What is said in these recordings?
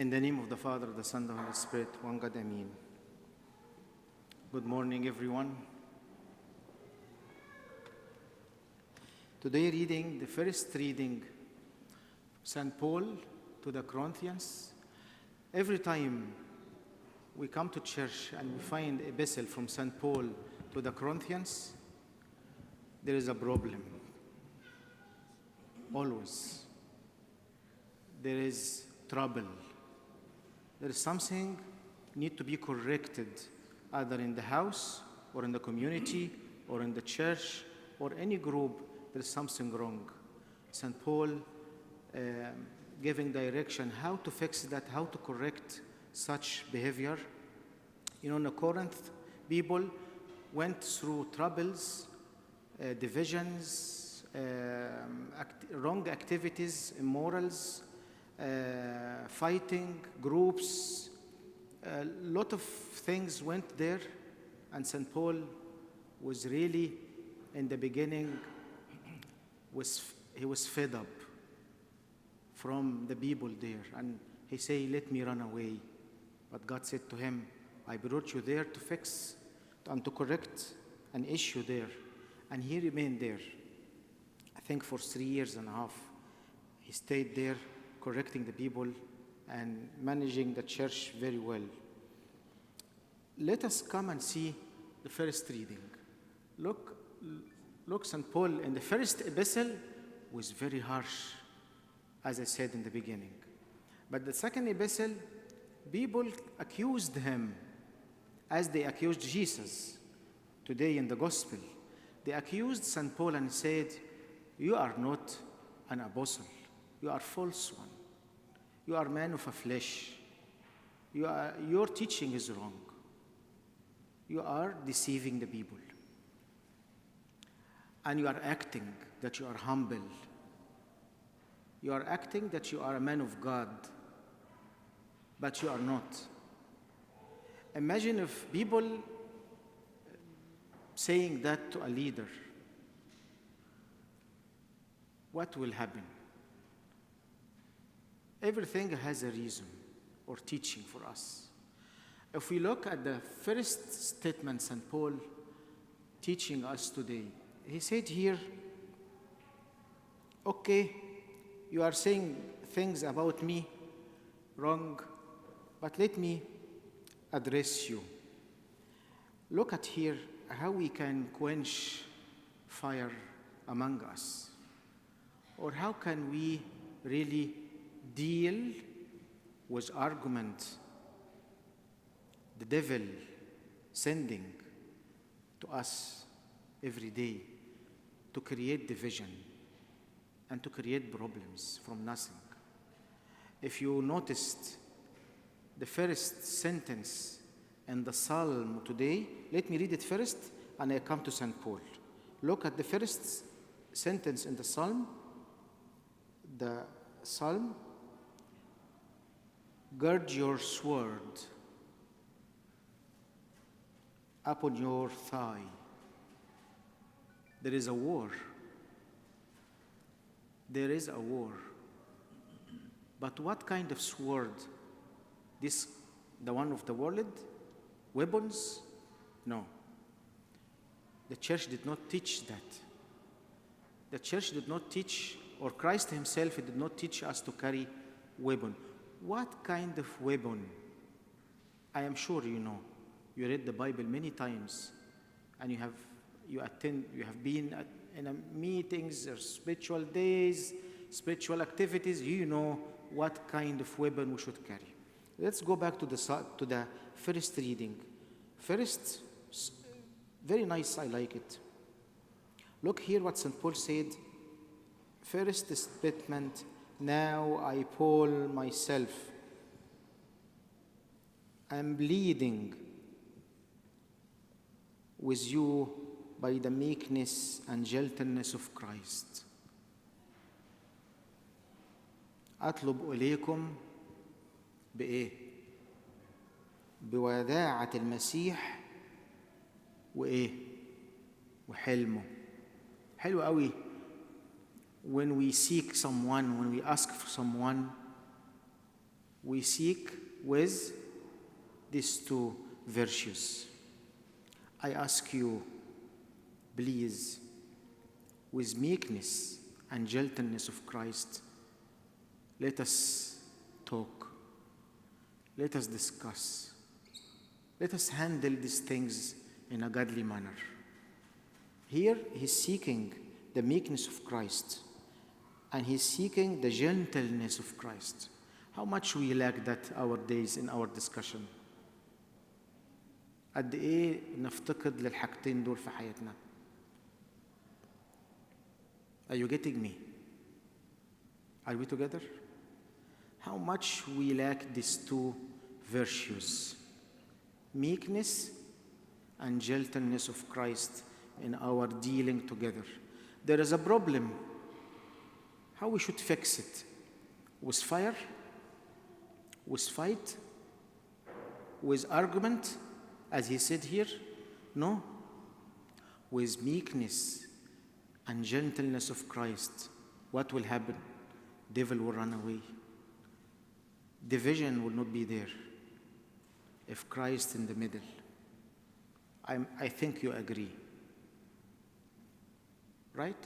In the name of the Father, the Son, the Holy Spirit, one God, Amen. Good morning, everyone. Today reading, the first reading, St. Paul to the Corinthians. Every time we come to church and we find an epistle from St. Paul to the Corinthians, there is a problem. Always. There is trouble. There is something need to be corrected, either in the house or in the community or in the church or any group. There is something wrong. St. Paul giving direction how to fix that, how to correct such behavior. In Corinth, people went through troubles, divisions, wrong activities, immorals, fighting, groups. A lot of things went there, and St. Paul was really, in the beginning, he was fed up from the people there, and he said, "Let me run away." But God said to him, "I brought you there to fix and to correct an issue there." And he remained there. I think for 3 years and a half, he stayed there, correcting the people and managing the church very well. Let us come and see the first reading. Look, St. Paul in the first epistle was very harsh, as I said in the beginning. But the second epistle, people accused him as they accused Jesus today in the gospel. They accused St. Paul and said, "You are not an apostle. You are a false one. You are a man of a flesh. Your teaching is wrong. You are deceiving the people. And you are acting that you are humble. You are acting that you are a man of God, but you are not." Imagine if people saying that to a leader. What will happen? Everything has a reason or teaching for us. If we look at the first statement St. Paul teaching us today, he said here, "Okay, you are saying things about me wrong, but let me address you. Look at here how we can quench fire among us, or how can we really deal with argument the devil sending to us every day to create division and to create problems from nothing." If you noticed the first sentence in the Psalm today, let me read it first and I come to St. Paul. Look at the first sentence in the Psalm. The Psalm, "Gird your sword upon your thigh." There is a war. There is a war. But what kind of sword? The one of the world? Weapons? No. The church did not teach that. The church did not teach, or Christ himself did not teach us to carry weapon. What kind of weapon? I am sure you know. You read the Bible many times, and you have been in meetings or spiritual days, spiritual activities. You know what kind of weapon we should carry. Let's go back to the first reading. First, very nice, I like it. Look here what St. Paul said. First statement, "Now I, Paul, myself, am pleading with you by the meekness and gentleness of Christ. أطلب إليكم بإيه؟ بوداعة المسيح وإيه؟ وحلمه." حلو قوي when we seek someone, when we ask for someone, we seek with these two virtues. I ask you, please, with meekness and gentleness of Christ, let us talk. Let us discuss. Let us handle these things in a godly manner. Here, he's seeking the meekness of Christ, and he's seeking the gentleness of Christ. How much we lack that our days in our discussion. قد إيه نفتقد للحاجتين دول في حياتنا. Are you getting me? Are we together? How much we lack these two virtues, meekness and gentleness of Christ in our dealing together. There is a problem. How we should fix it? With fire? With fight? With argument, as he said here? No. With meekness and gentleness of Christ, what will happen? Devil will run away. Division will not be there if Christ in the middle. I think you agree. Right?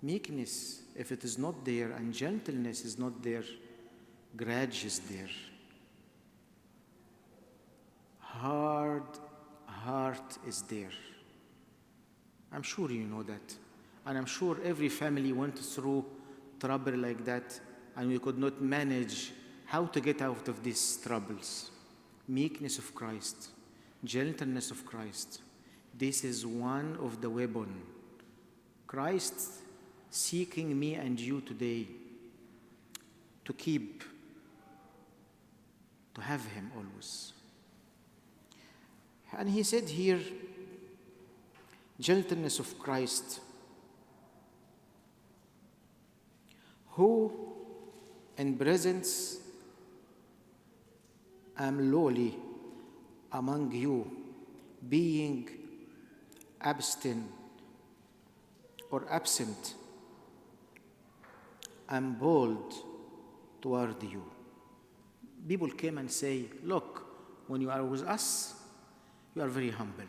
Meekness, if it is not there, and gentleness is not there, grudge is there. Hard heart is there. I'm sure you know that. And I'm sure every family went through trouble like that, and we could not manage how to get out of these troubles. Meekness of Christ, gentleness of Christ. This is one of the weapons. Christ seeking me and you today to keep, to have him always. And he said here, gentleness of Christ, who in presence am lowly among you, being absent or absent, am bold toward you. People came and say, look, when you are with us, you are very humble.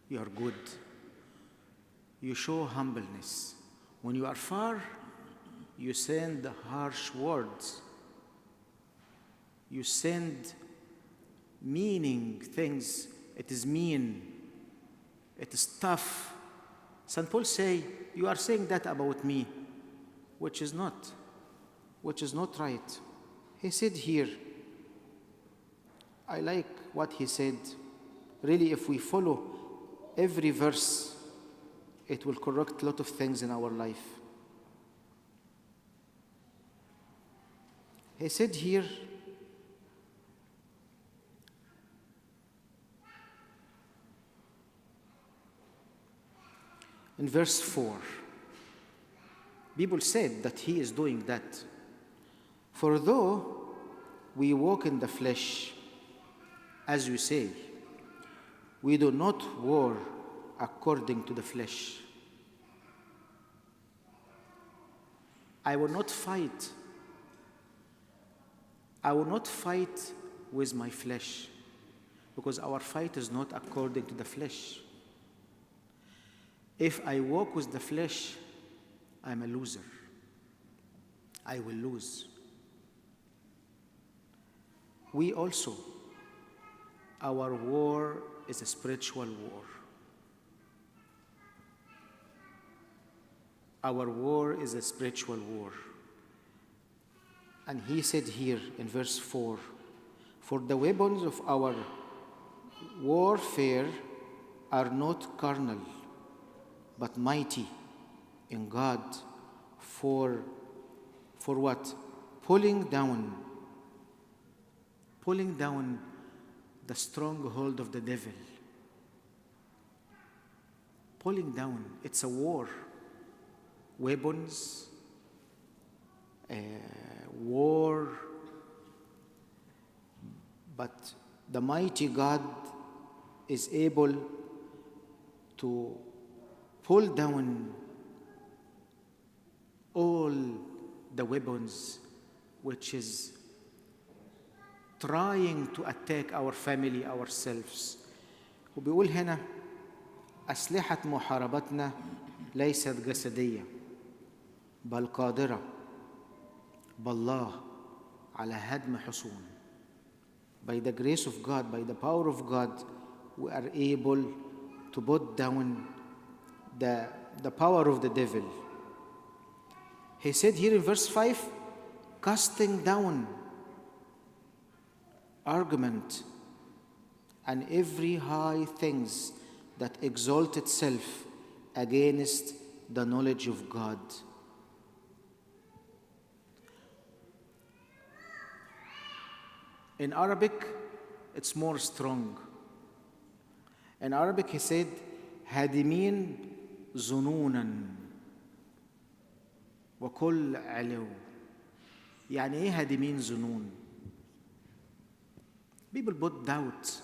You are good. You show humbleness. When you are far, you send harsh words. You send meaning things. It is mean. It is tough. St. Paul say, you are saying that about me, which is not right. He said here, I like what he said. Really, if we follow every verse, it will correct a lot of things in our life. He said here, in verse 4, people said that he is doing that. For though we walk in the flesh, as you say, we do not war according to the flesh. I will not fight. I will not fight with my flesh, because our fight is not according to the flesh. If I walk with the flesh, I'm a loser. I will lose. We also, our war is a spiritual war. Our war is a spiritual war. And he said here in verse 4, for the weapons of our warfare are not carnal, but mighty in God for what? Pulling down the stronghold of the devil. Pulling down, it's a war. Weapons, war, but the mighty God is able to pull down all the weapons which is trying to attack our family, ourselves. وبيقول هنا أسلحة محاربتنا ليست جسدية بل قادرة بالله على هدم حصون. By the grace of God, by the power of God, we are able to put down the power of the devil. He said here in verse 5, casting down argument and every high things that exalt itself against the knowledge of God. In Arabic, it's more strong. In Arabic, he said, هادمين ظنونا وكل علو. يعني ايه هادمين ظنون؟ People put doubt.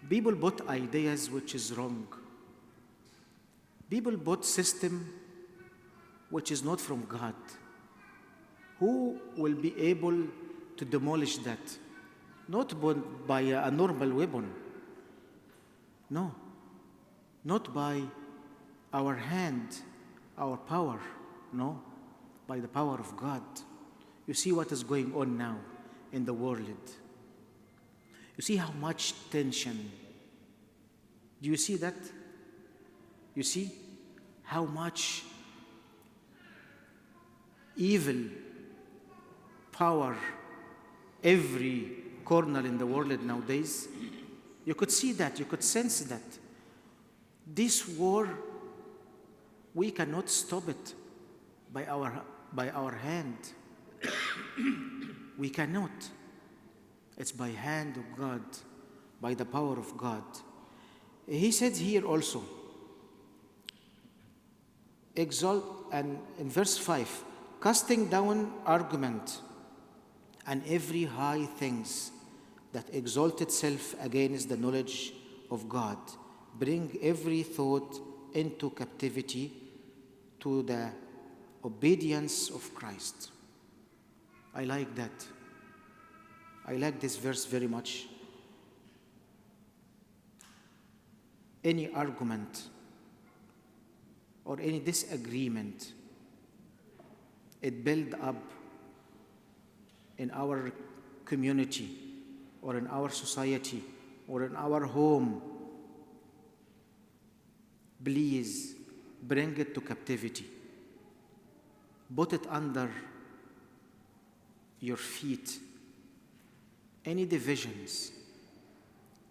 People put ideas which is wrong. People put system which is not from God. Who will be able to demolish that? Not by a normal weapon. No. Not by our hand, our power. No. By the power of God. You see what is going on now in the world. You see how much tension. Do you see that? You see how much evil power every corner in the world nowadays? You could see that, you could sense that. This war, we cannot stop it by our hand. We cannot. It's by hand of God, by the power of God. He said here also, exalt, and in verse 5, casting down argument and every high things that exalt itself against the knowledge of God, bring every thought into captivity to the obedience of Christ. I like that. I like this verse very much. Any argument or any disagreement, it builds up in our community or in our society or in our home. Please bring it to captivity. Put it under your feet. Any divisions,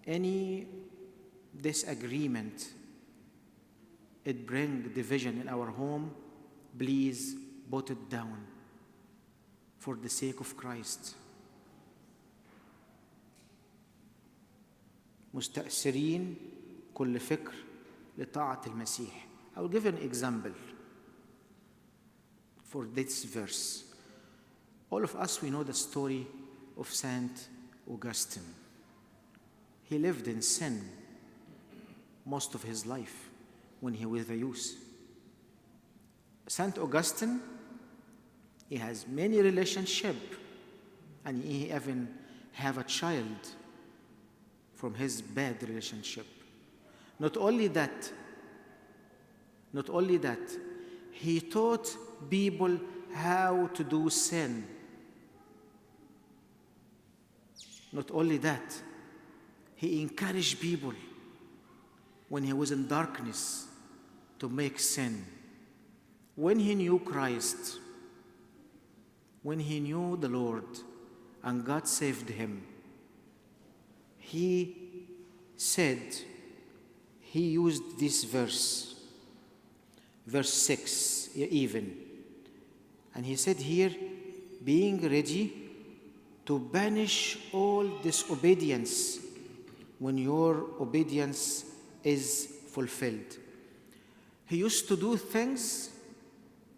any disagreement, it brings division in our home. Please put it down for the sake of Christ. مستأثرين كل فكر لطاعة المسيح. I will give an example for this verse. All of us, we know the story of Saint Augustine. He lived in sin most of his life when he was a youth. Saint Augustine, he has many relationships, and he even have a child from his bad relationship. Not only that, he taught people how to do sin. Not only that, he encouraged people when he was in darkness to make sin. When he knew Christ, when he knew the Lord and God saved him, he said, he used this verse 6 even, and he said here, being ready to banish all disobedience when your obedience is fulfilled. He used to do things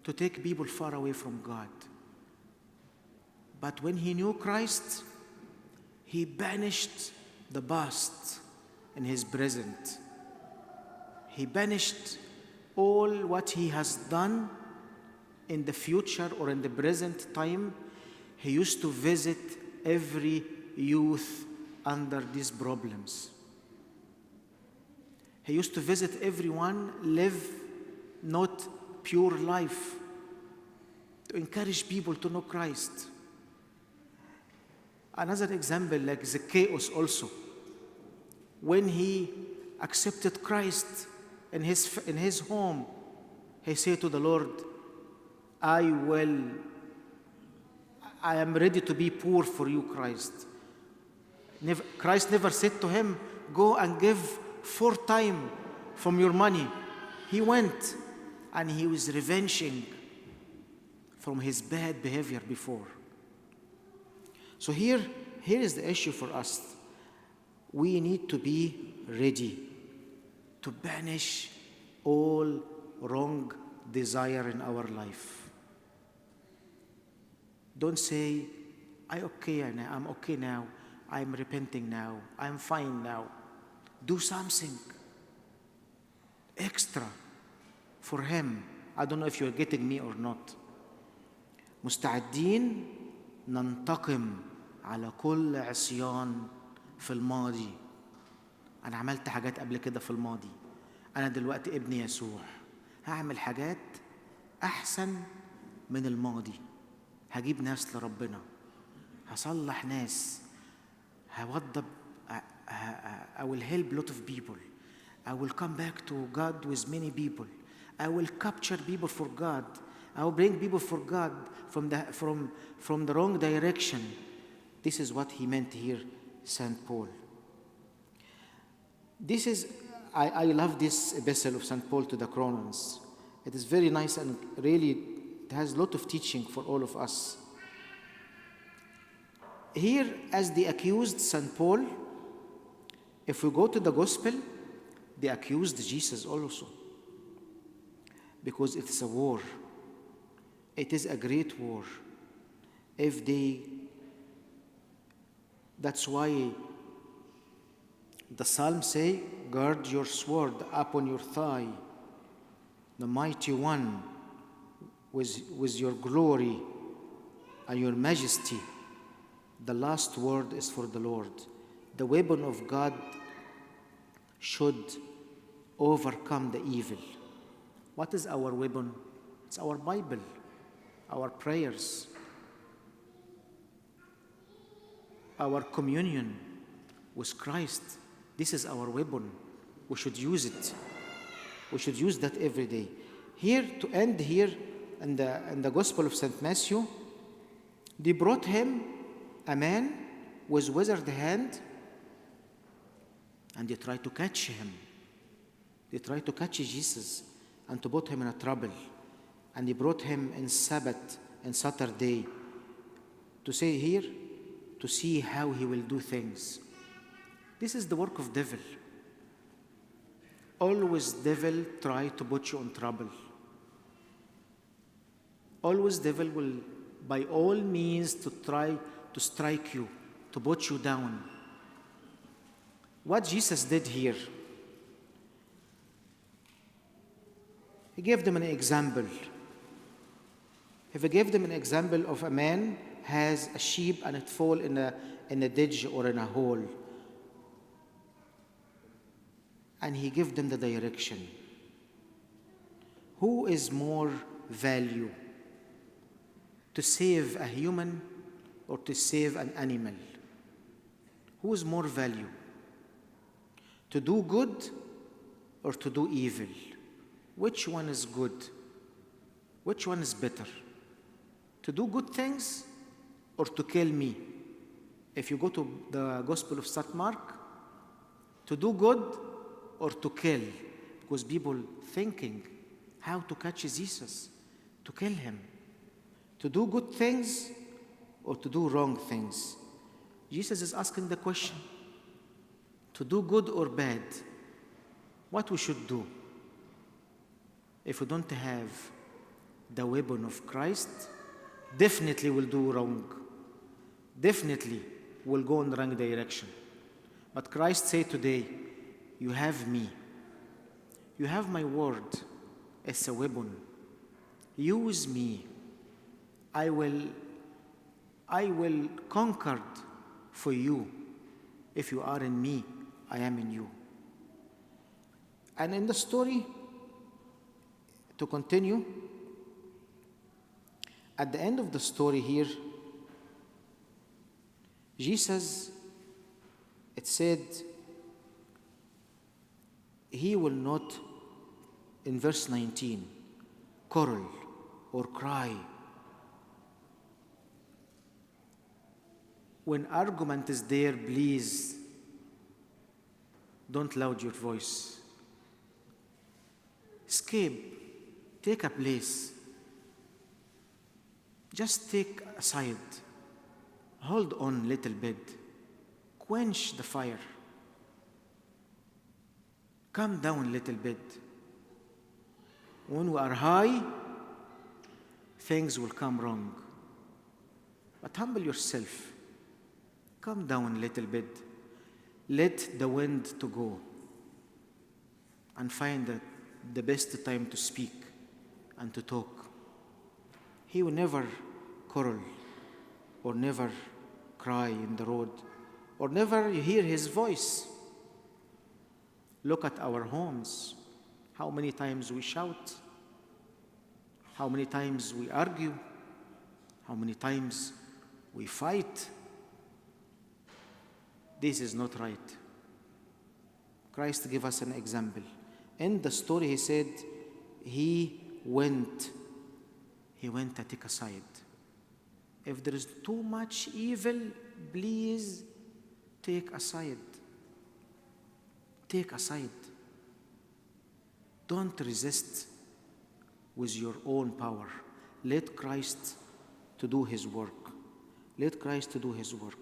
to take people far away from God. But when he knew Christ, he banished the past in his present. He banished all what he has done in the future or in the present time. He used to visit every youth under these problems. He used to visit everyone, live not pure life, to encourage people to know Christ. Another example, like Zacchaeus also. When he accepted Christ in his home, he said to the Lord, I am ready to be poor for you, Christ. Christ never said to him, go and give 4 times from your money. He went and he was revenging from his bad behavior before. So here is the issue for us. We need to be ready to banish all wrong desire in our life. Don't say, I'm okay now, I'm repenting now, I'm fine now. Do something extra for him. I don't know if you're getting me or not. مستعدين ننتقم على كل عصيان في الماضي. أنا عملت حاجات قبل كده في الماضي. أنا دلوقتي ابن يسوع. هعمل حاجات أحسن من الماضي. هجيب ناس لربنا. هصلح ناس. هوضب. I will help a lot of people. I will come back to God with many people. I will capture people for God. I will bring people for God from the wrong direction. This is what he meant here, St. Paul. This is, I love this epistle of St. Paul to the Corinthians. It is very nice and really it has a lot of teaching for all of us. Here, as the accused St. Paul, if we go to the gospel, they accused Jesus also. Because it's a war. It is a great war. That's why the Psalms say, guard your sword upon your thigh, the mighty one with your glory and your majesty. The last word is for the Lord. The weapon of God should overcome the evil. What is our weapon? It's our Bible, our prayers, our communion with Christ. This is our weapon. We should use it. We should use that every day. Here, to end here, in the Gospel of St. Matthew, they brought him a man with withered hand, and they tried to catch him. They tried to catch Jesus and to put him in a trouble. And they brought him in Sabbath and Saturday to say here, to see how he will do things. This is the work of devil. Always devil try to put you in trouble. Always devil will by all means to try to strike you, to put you down. What Jesus did here, he gave them an example. He gave them an example of a man has a sheep and it fall in a ditch or in a hole. And he gave them the direction. Who is more value? To save a human or to save an animal? Who is more value? To do good or to do evil? Which one is good? Which one is better? To do good things or to kill me? If you go to the Gospel of St. Mark, to do good or to kill? Because people thinking how to catch Jesus, to kill him. To do good things or to do wrong things? Jesus is asking the question, to do good or bad? What we should do? If we don't have the weapon of Christ, definitely will do wrong. Definitely will go in the wrong direction. But Christ said today, you have me. You have my word as a weapon. Use me. I I will conquer for you. If you are in me, I am in you. And in the story, to continue, at the end of the story here, Jesus, it said, he will not, in verse 19, quarrel or cry. When argument is there, please don't loud your voice. Escape, take a place. Just take a side. Hold on a little bit. Quench the fire. Calm down a little bit. When we are high, things will come wrong. But humble yourself. Calm down a little bit. Let the wind to go. And find the best time to speak and to talk. He will never quarrel or never cry in the road or never hear his voice. Look at our homes. How many times we shout? How many times we argue? How many times we fight? This is not right. Christ gave us an example. In the story, he said, he went to take a side. If there is too much evil, please take a side. Take a side. Don't resist with your own power. Let Christ to do his work. Let Christ to do his work.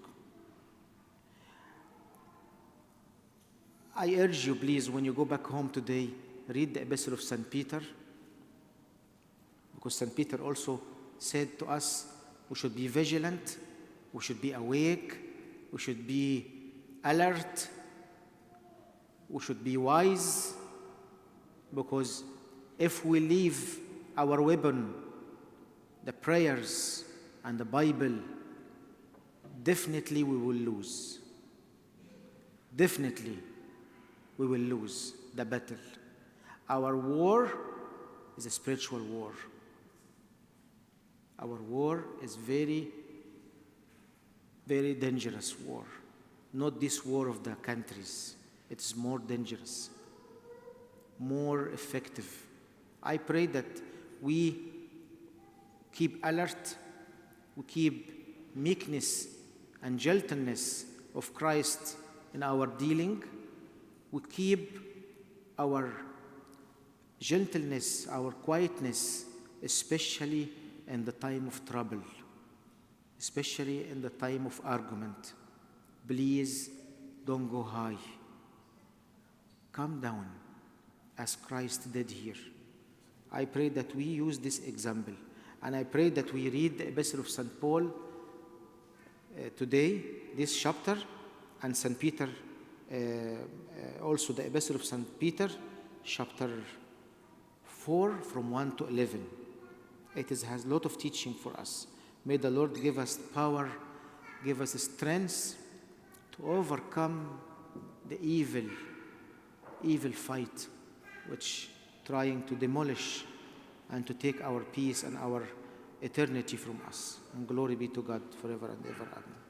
I urge you, please, when you go back home today, read the Epistle of St. Peter, because St. Peter also said to us, we should be vigilant, we should be awake, we should be alert, we should be wise, because if we leave our weapon, the prayers and the Bible, definitely we will lose. Definitely we will lose the battle. Our war is a spiritual war. Our war is very, very dangerous war. Not this war of the countries. It is more dangerous, more effective. I pray that we keep alert, we keep meekness and gentleness of Christ in our dealing. We keep our gentleness, our quietness, especially in the time of trouble, especially in the time of argument. Please don't go high. Calm down, as Christ did here. I pray that we use this example, and I pray that we read the Epistle of St. Paul today, this chapter, and St. Peter, also the Epistle of St. Peter, chapter 4, from 1 to 11. It has a lot of teaching for us. May the Lord give us power, give us strength to overcome the evil fight which trying to demolish and to take our peace and our eternity from us. And glory be to God forever and ever. Amen.